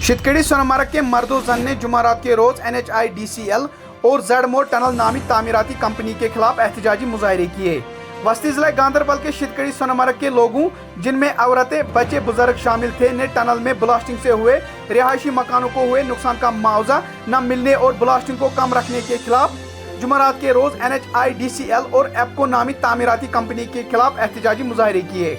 शितकड़ी सोनमर्ग के मर्दोजन ने जुमेरात के रोज NHIDCL और Z-मोड़ टनल नामी तामीराती कंपनी के खिलाफ एहतजाजी मुजाहरे किए। वस्ती जिला गांधरबल के शितकड़ी सोनमर्ग के लोगों, जिनमें औरतें, बच्चे, बुजुर्ग शामिल थे, ने टनल में ब्लास्टिंग से हुए रिहायशी मकानों को हुए नुकसान का मुआवजा न मिलने और ब्लास्टिंग को कम रखने के खिलाफ जुमेरात के रोज NHIDCL और एपको नामी तामीराती कंपनी के खिलाफ एहतजाजी मुजाहरे किए।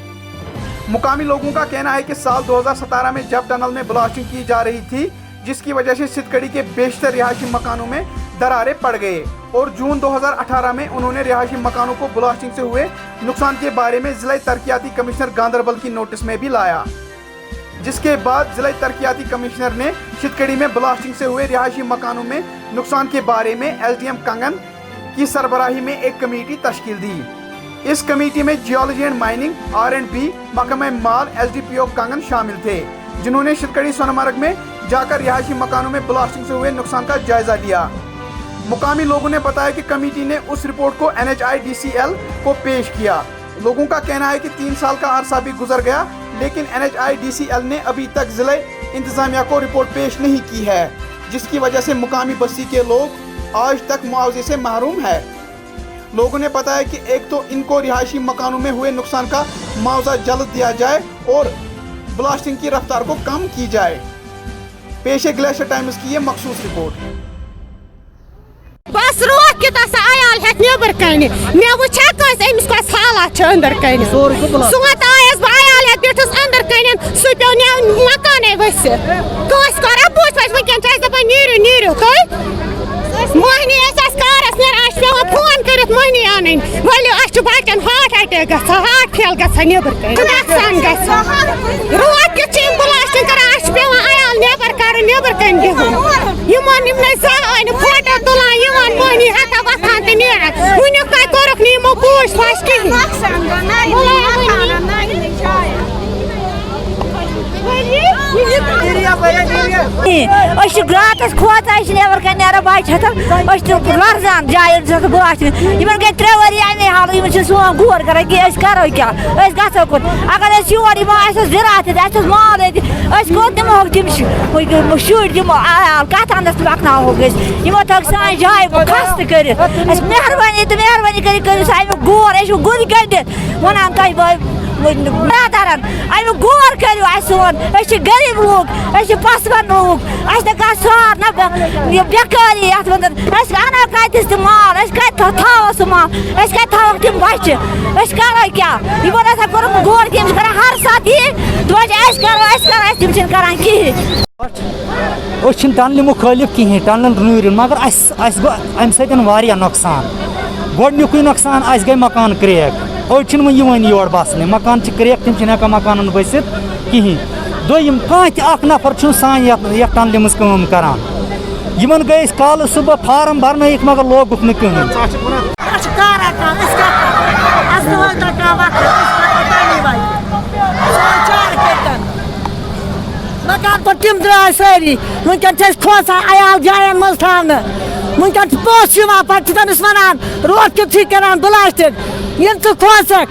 मुकामी लोगों का कहना है कि साल 2017 में जब टनल में ब्लास्टिंग की जा रही थी, जिसकी वजह से शितकड़ी के बेशतर रिहायशी मकानों में दरारें पड़ गए और जून 2018 में उन्होंने रिहायशी मकानों को ब्लास्टिंग से हुए नुकसान के बारे में जिला तरक्याती कमिश्नर गांधरबल की नोटिस में भी लाया, जिसके बाद जिला तरक्याती कमिश्नर ने शितकड़ी में ब्लास्टिंग से हुए रिहायशी मकानों में नुकसान के बारे में SDM कंगन की सरबराही में एक कमेटी तश्कील दी। इस कमेटी में जियोलॉजी एंड माइनिंग, R&B, महकमा माल, SDPO कंगन शामिल थे, जिन्होंने शितकड़ी सोनमर्ग में जाकर रिहायशी मकानों में ब्लास्टिंग से हुए नुकसान का जायजा लिया। मुकामी लोगों ने बताया कि कमेटी ने उस रिपोर्ट को NHIDCL को पेश किया। लोगों का कहना है कि 3 साल का अरसा भी गुजर गया, लेकिन NHIDCL ने अभी तक जिला इंतजामिया को रिपोर्ट पेश नहीं की है, जिसकी वजह से मुकामी बस्ती के लोग आज तक मुआवजे से महरूम है। लोगों ने बताया कि एक तो इनको रिहायशी मकानों में हुए नुकसान का मुआवजा जल्द दिया जाए और ब्लास्टिंग की रफ्तार को कम की जाए। पेश है ग्लेशियर टाइम्स की ये मखसूस रिपोर्ट। बस रोक के तस आयाल हेत नेबर कने मे वुछा कस एमिस कस हालात छ अंदर कने सोत आयस बह आयाल हेत बिठस अंदर कने सु पे मकाने वस कस करा पूछ पाछ वकन छ दप नीरो तो मोहनी एस कारस ने आश पे फोन करत मोहनी आनन वली आश बचन हार्ट अटैक गस हार्ट फेल गस नेबर कने नुकसान गस रोक के चिम ब्लास्टिंग कर आश पे आयाल नेबर कने यमन निमने साइन फोटो तुला यमन मोहनी हता वथान ते नेर वुनि का करक नीमो पूछ फाश के रात खोत नबर कन नीर बच लर्जान जाए ब्लास्टिंग गई 3 वरी अमे हाल सोन गोर कर करो क्या गो कुन अगर योर ज़रात माल कोत दमो तम शुर दमो आयाल कत अंदस पकनावोक यमो थक सान जाए खस्त कर मेहरबानी तो मेहरबानी कर गोर गुल गड़ित वन तुम برادرن अमे गोर करो सोन गरीब लोग पसवन लोग सर ना बेकारी अत अना कत माल कत सह माल कत तम बच्चे करो क्या यमो ना कोर गोर तम कर हर साथ ये करो तम करान कहें टनल मुखालिफ कहें टनल रूर मगर अम सत्या नुकसान गोडनुक नुकसान गई मकान क्रैक अड़न योर बसने मकान क्रैक तम हेकान मकान बसित कहें दोम कह नफर सान टनल मज करान गई कल सुबह फार्म भरन मगर लोगुक न कहें मकान पर तम द्राय सारी वनकन खोसा अयाल जायन मज थान वनकन पोस पे वन रोड कि करान ब्लास्टिंग यम खोसक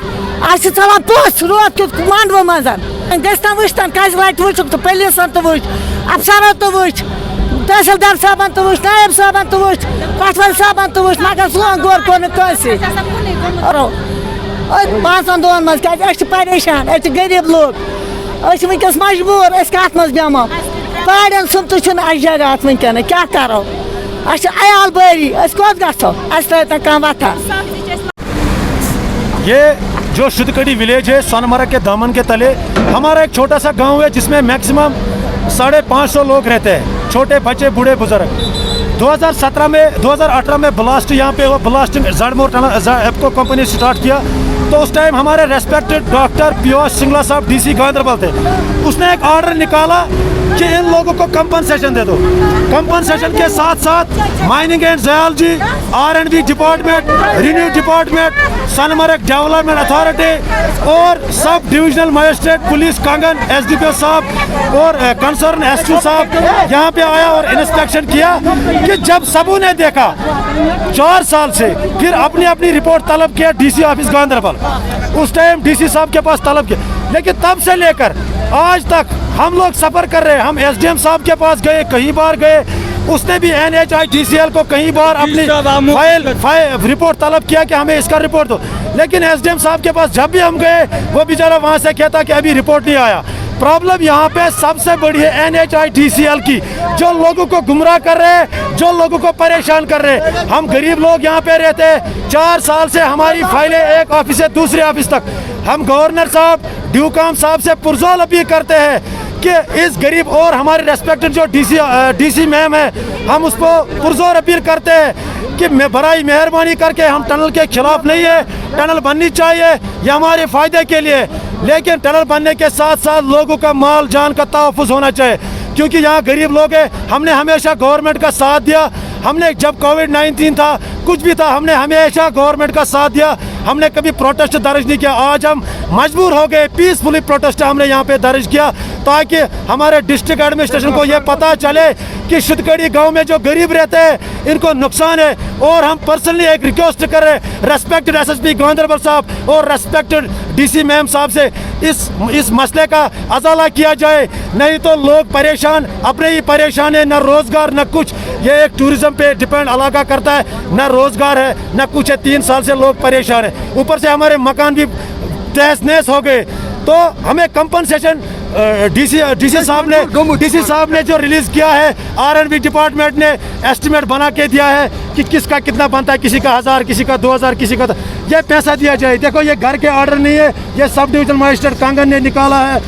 थवान पोस रोड कि मांडव मज गन वुचन कस वाट वुचुक तो पुलिसन तो वुच अफसरों तो वुच तहसीलदार साहबन तो वुच नायब साहबन तो वुच पटवाल साहबन तो वुच मगर सोन गोर कोन कसी 5 दोन मज क्या परेशान गरीब लोग वनकस मजबूर कत मज बेमो पाड़न सुम तो जगह वनकन क्या करो अयाल बारी कोत गो कह वथा। ये जो शितकड़ी विलेज है सोनमर्ग के दामन के तले हमारा एक छोटा सा गांव है, जिसमें मैक्सिमम 550 लोग रहते हैं, छोटे बच्चे बूढ़े बुजुर्ग। 2018 में ब्लास्ट यहाँ पे हुआ, ब्लास्टिंग Z-मोड़ एपको कंपनी स्टार्ट किया, तो उस टाइम हमारे रेस्पेक्टेड डॉक्टर पीयूष सिंगला साहब DC गांधरबल थे। उसने एक ऑर्डर निकाला कि इन लोगों को कंपनसेशन दे दो। कंपनसेशन के साथ साथ mining and geology, R&B department, revenue department, Sonamarg development authority और sub divisional magistrate police Kangan, SDPO साहब और कंसर्न SQ साहब यहाँ पे आया और इंस्पेक्शन किया कि जब सबों ने देखा 4 साल से फिर अपनी अपनी रिपोर्ट तलब किया DC ऑफिस गांधरबल। उस टाइम DC साहब के पास तलब किया, लेकिन तब से लेकर आज तक हम लोग सफ़र कर रहे हैं, हम SDM साहब के पास गए, कई बार गए, उसने भी NHIDCL को कई बार अपनी फाइल रिपोर्ट तलब किया कि हमें इसका रिपोर्ट दो, लेकिन SDM साहब के पास जब भी हम गए वो बेचारा वहाँ से कहता कि अभी रिपोर्ट नहीं आया। प्रॉब्लम यहाँ पे सबसे बड़ी है NHIDCL की, जो लोगों को गुमराह कर रहे हैं, जो लोगों को परेशान कर रहे हैं। हम गरीब लोग यहाँ पे रहते हैं, 4 साल से हमारी फाइलें एक ऑफिस से दूसरे ऑफिस तक। हम गवर्नर साहब, ड्यूकाम साहब से पुरजोर अपील करते हैं कि इस गरीब और हमारे रेस्पेक्टेड जो DC मैम है, हम उसको पुरजोर अपील करते हैं कि बराई मेहरबानी करके, हम टनल के खिलाफ नहीं है, टनल बननी चाहिए, ये हमारे फ़ायदे के लिए, लेकिन टनल बनने के साथ साथ लोगों का माल जान का तहफ़्फ़ुज़ होना चाहिए, क्योंकि यहाँ गरीब लोग हैं। हमने हमेशा गवर्नमेंट का साथ दिया, हमने जब कोविड-19 था, कुछ भी था, हमने हमेशा गवर्नमेंट का साथ दिया, हमने कभी प्रोटेस्ट दर्ज नहीं किया। आज हम मजबूर हो गए, पीसफुली प्रोटेस्ट हमने यहाँ पे दर्ज किया, ताकि हमारे डिस्ट्रिक्ट एडमिनिस्ट्रेशन को ये पता चले कि शितकड़ी गांव में जो गरीब रहते हैं इनको नुकसान है। और हम पर्सनली एक रिक्वेस्ट कर रहे हैं रेस्पेक्टेड SSP गांधरबल साहब और रेस्पेक्टेड DC मैम साहब से, इस मसले का अजाला किया जाए, नहीं तो लोग परेशान, अपने ही परेशान है, न रोज़गार न कुछ। ये एक टूरिज़्म पे डिपेंड इलाका करता है, न रोज़गार है न कुछ है, 3 साल से लोग परेशान हैं, ऊपर से हमारे मकान भी तहस नहस हो गए। तो हमें कंपनसेशन DC साहब ने जो रिलीज़ किया है, R&B डिपार्टमेंट ने एस्टिमेट बना के दिया है कि किसका कितना बनता है, किसी का 1000, किसी का 2000, किसी का, ये पैसा दिया जाए। देखो ये घर के ऑर्डर नहीं है, ये सब डिवीजन मजिस्ट्रेट कांगन ने निकाला है।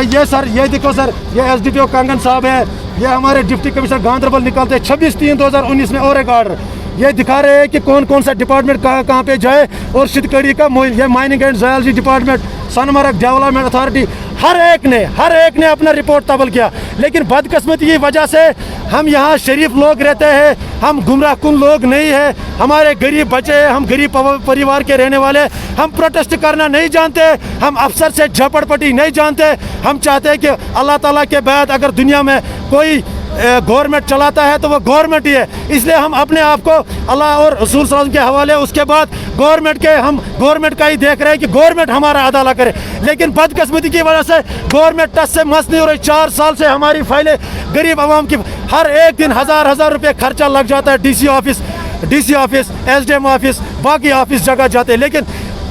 ये सर, ये देखो सर, ये SDPO कांगन साहब है, ये हमारे डिप्टी कमिश्नर गांधरबल निकालते हैं 26/3/2019 में और एक ऑर्डर। ये दिखा रहे हैं कि कौन कौन सा डिपार्टमेंट कहाँ पे जाए, और शितकड़ी का ये mining and zoology department, Sonamarg development authority, हर एक ने अपना रिपोर्ट तबल किया। लेकिन बदकिस्मती की वजह से हम यहाँ शरीफ लोग रहते हैं, हम गुमराहकुन लोग नहीं हैं, हमारे गरीब बच्चे हैं, हम गरीब परिवार के रहने वाले, हम प्रोटेस्ट करना नहीं जानते, हम अफसर से झपड़पट्टी नहीं जानते। हम चाहते हैं कि अल्लाह ताला के बाद अगर दुनिया में कोई गवर्नमेंट चलाता है तो वो गवर्नमेंट ही है, इसलिए हम अपने आप को अल्लाह और रसूल सल्लल्लाहु अलैहि वसल्लम के हवाले, उसके बाद हम गवर्नमेंट का ही देख रहे हैं कि गवर्नमेंट हमारा अदाला करे। लेकिन बदकिस्मती की वजह से गवर्नमेंट टच से मस नहीं हो रही। 4 साल से हमारी फाइलें गरीब आवाम की, हर एक दिन हज़ार रुपये खर्चा लग जाता है। DC ऑफिस, SDM ऑफिस, बाकी ऑफिस जगह जाते हैं, लेकिन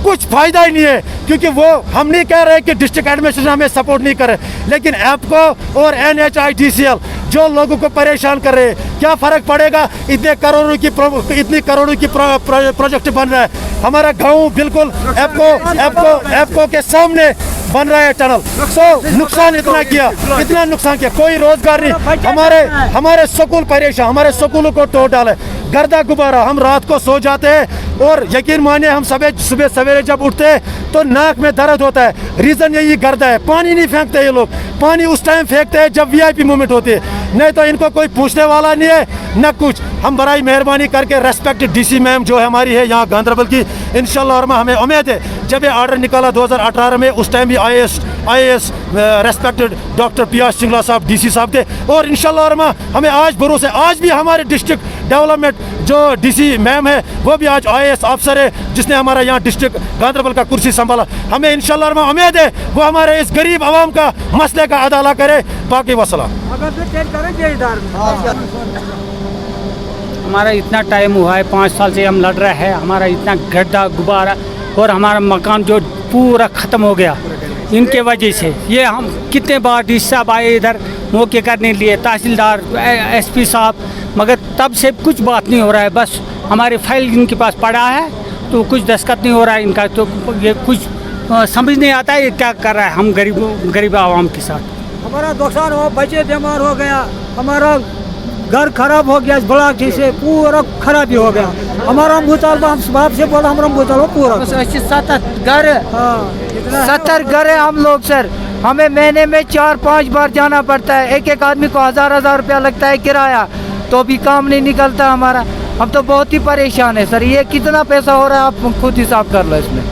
कुछ फ़ायदा ही नहीं है, क्योंकि वो हम नहीं कह रहे कि डिस्ट्रिक्ट एडमिनिस्ट्रेशन हमें सपोर्ट नहीं करे, लेकिन एपको और NHIDCL जो लोगों को परेशान कर रहे हैं, क्या फ़र्क पड़ेगा? इतनी करोड़ों की प्रोजेक्ट बन रहा है, हमारा गांव बिल्कुल एपको के सामने बन रहा है टनल। तो नुकसान इतना नुकसान किया, कोई रोजगार नहीं, हमारे स्कूल परेशान, हमारे स्कूलों को तोड़ डाले, गर्दा गुब्बारा, हम रात को सो जाते हैं और यकीन मानिए हम सुबह सवेरे जब उठते हैं तो नाक में दर्द होता है। रीज़न यही गर्दा है, पानी नहीं फेंकते ये लोग, पानी उस टाइम फेंकते हैं जब VIP मूवमेंट होती है, नहीं तो इनको कोई पूछने वाला नहीं है न कुछ। हम बराई मेहरबानी करके रेस्पेक्टेड DC मैम जो है हमारी है यहाँ गांधरबल की, इंशाल्लाह और हमें उम्मीद है जब ये ऑर्डर निकाला 2018 में, उस टाइम भी IAS respected doctor PR Singla साहब DC साहब थे, और इंशाल्लाह और हमें आज भरोसा है, आज भी हमारे डिस्ट्रिक्ट डेवलपमेंट जो DC मैम है वो भी आज IAS ऑफिसर है, जिसने हमारा यहाँ डिस्ट्रिक्ट गांधरबल का कुर्सी संभाला। हमें इंशाल्लाह और उम्मीद है वो हमारे इस गरीब आवाम का मसले का अदाला करे। बाकी वसलाम। हमारा इतना टाइम हुआ है, 5 साल से हम लड़ रहे हैं, हमारा इतना गड्ढा गुब्बारा और हमारा मकान जो पूरा ख़त्म हो गया इनके वजह से। ये हम कितने बार DC साहब आए इधर मौके करने लिए, तहसीलदार SP साहब, मगर तब से कुछ बात नहीं हो रहा है। बस हमारी फाइल इनके पास पड़ा है तो कुछ दस्तखत नहीं हो रहा है इनका, तो ये कुछ समझ नहीं आता है ये क्या कर रहा है हम गरीब आवाम के साथ। हमारा नुकसान हो, बच्चे बीमार हो गया, हमारा घर खराब हो गया, ब्लॉक से पूरा खराबी हो गया। हमारा मुतालबा, हम बाप से बोला हमारा मुतालबा पूरा 70 घर है हम लोग सर, हमें महीने में 4-5 बार जाना पड़ता है, एक आदमी को 1000 रुपया लगता है किराया, तो भी काम नहीं निकलता हमारा। हम तो बहुत ही परेशान है सर, ये कितना पैसा हो रहा है आप खुद हिसाब कर लो इसमें।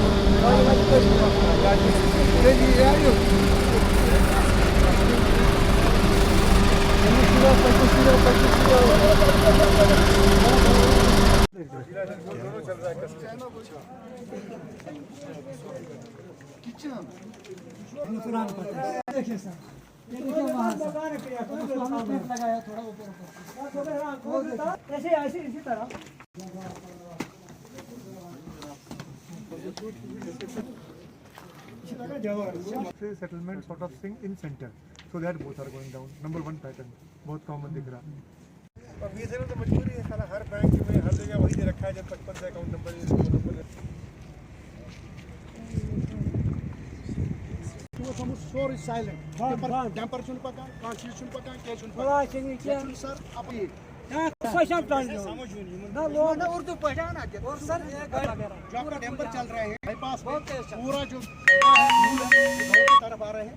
इसी तरह settlement sort of thing in center, so that both are going down. Number one pattern बहुत कॉमन दिख रहा है। और बीएसएनएल तो मजबूरी है साला, हर बैंक में हर जगह वही दे रखा है जब 55 से अकाउंट नंबर سورُے سایلنٹ ڈیمپر چھُنہٕ پکان کانٛہہ چیٖز چھُنہٕ پکان کیٛازِ چھُنہٕ بلاش کیا سر اپنی نہ اردو پہچانا اور سر جو آپ کا ڈیمپر چل رہے ہیں بائی پاس پورا جو طرف آ رہے ہیں